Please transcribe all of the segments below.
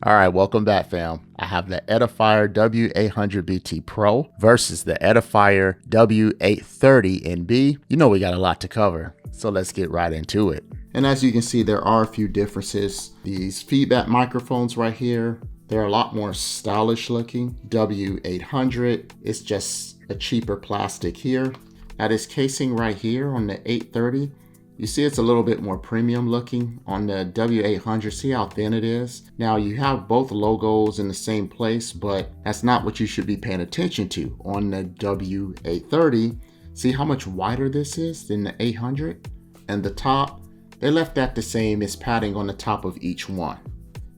All right, welcome back, fam. I have the Edifier W800BT Pro versus the Edifier W830NB. You know we got a lot to cover, so let's get right into it. And as you can see, there are a few differences. These feedback microphones right here, they're a lot more stylish looking. W800 is just a cheaper plastic here. Now this casing right here on the 830, you see it's a little bit more premium looking. On the W800, see how thin it is? Now you have both logos in the same place, but that's not what you should be paying attention to. On the W830, see how much wider this is than the 800? And the top, they left that the same as padding on the top of each one.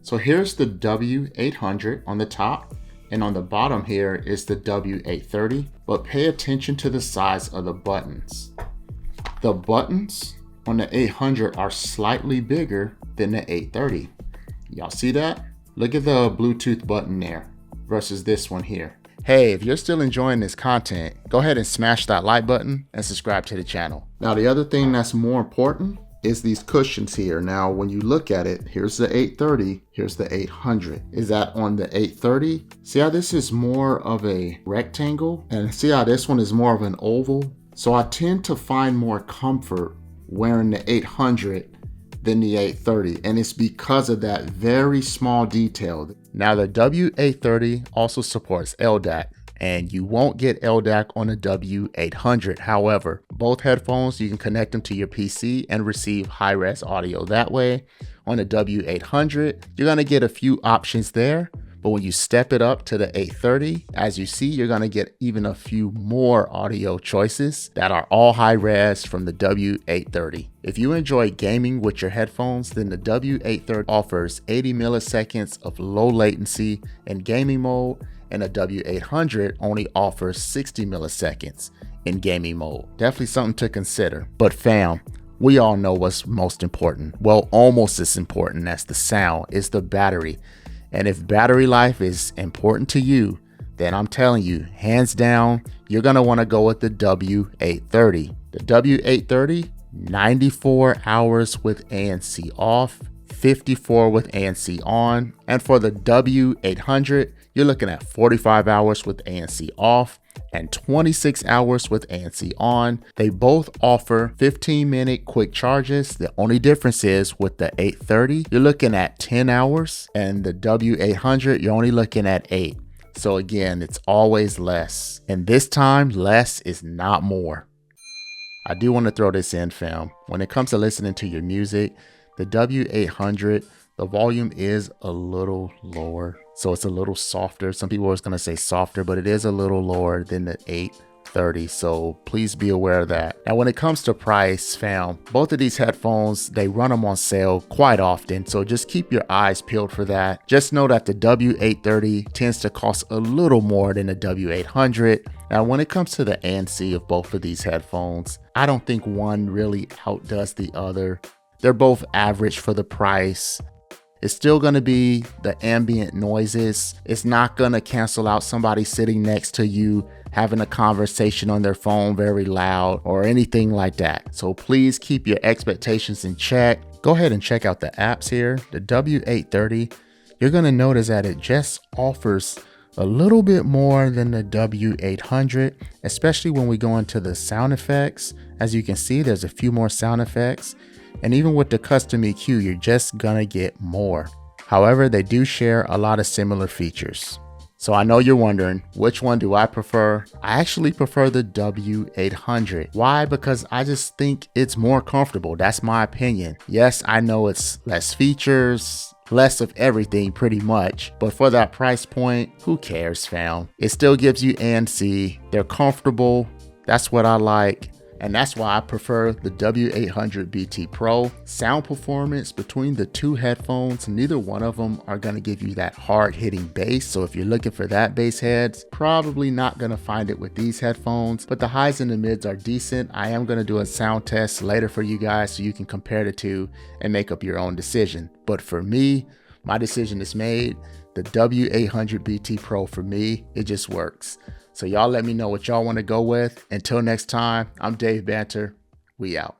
So here's the W800 on the top, and on the bottom here is the W830, but pay attention to the size of the buttons. The buttons on the 800 are slightly bigger than the 830. Y'all see that? Look at the Bluetooth button there versus this one here. Hey, if you're still enjoying this content, go ahead and smash that like button and subscribe to the channel. Now, the other thing that's more important is these cushions here. Now, when you look at it, here's the 830, here's the 800. Is that on the 830? See how this is more of a rectangle? And see how this one is more of an oval? So I tend to find more comfort wearing the 800 than the 830, and it's because of that very small detail. Now the W830 also supports LDAC, and you won't get LDAC on the W800. However, both headphones, you can connect them to your PC and receive high-res audio that way. On the W800, you're gonna get a few options there, but when you step it up to the 830, as you see, you're gonna get even a few more audio choices that are all high res from the W830. If you enjoy gaming with your headphones, then the W830 offers 80 milliseconds of low latency in gaming mode, and the W800 only offers 60 milliseconds in gaming mode. Definitely something to consider. But fam, we all know what's most important. Well, almost as important as the sound is the battery. And if battery life is important to you, then I'm telling you, hands down, you're gonna wanna go with the W830. The W830, 94 hours with ANC off, 54 with ANC on. And for the W800, you're looking at 45 hours with ANC off and 26 hours with ANC on. They both offer 15-minute quick charges. The only difference is with the 830, you're looking at 10 hours, and the W800, you're only looking at 8. So again, it's always less. And this time, less is not more. I do want to throw this in, fam. When it comes to listening to your music, the W800, the volume is a little lower. So it's a little softer. Some people are going to say softer, but it is a little lower than the 830. So please be aware of that. Now, when it comes to price, fam, both of these headphones, they run them on sale quite often. So just keep your eyes peeled for that. Just know that the W830 tends to cost a little more than the W800. Now, when it comes to the ANC of both of these headphones, I don't think one really outdoes the other. They're both average for the price. It's still gonna be the ambient noises. It's not gonna cancel out somebody sitting next to you having a conversation on their phone very loud or anything like that. So please keep your expectations in check. Go ahead and check out the apps here. The W830, you're gonna notice that it just offers a little bit more than the W800, especially when we go into the sound effects. As you can see, there's a few more sound effects. And even with the custom EQ, you're just gonna get more. However, they do share a lot of similar features. So I know you're wondering, which one do I prefer? I actually prefer the W800. Why? Because I just think it's more comfortable. That's my opinion. Yes, I know it's less features, less of everything pretty much, but for that price point, who cares, fam? It still gives you ANC. They're comfortable. That's what I like. And that's why I prefer the W800BT Pro. Sound performance between the two headphones, neither one of them are gonna give you that hard hitting bass. So if you're looking for that bass heads, probably not gonna find it with these headphones, but the highs and the mids are decent. I am gonna do a sound test later for you guys so you can compare the two and make up your own decision. But for me, my decision is made. The W800BT Pro for me, it just works. So y'all let me know what y'all want to go with. Until next time, I'm Dave Banter. We out.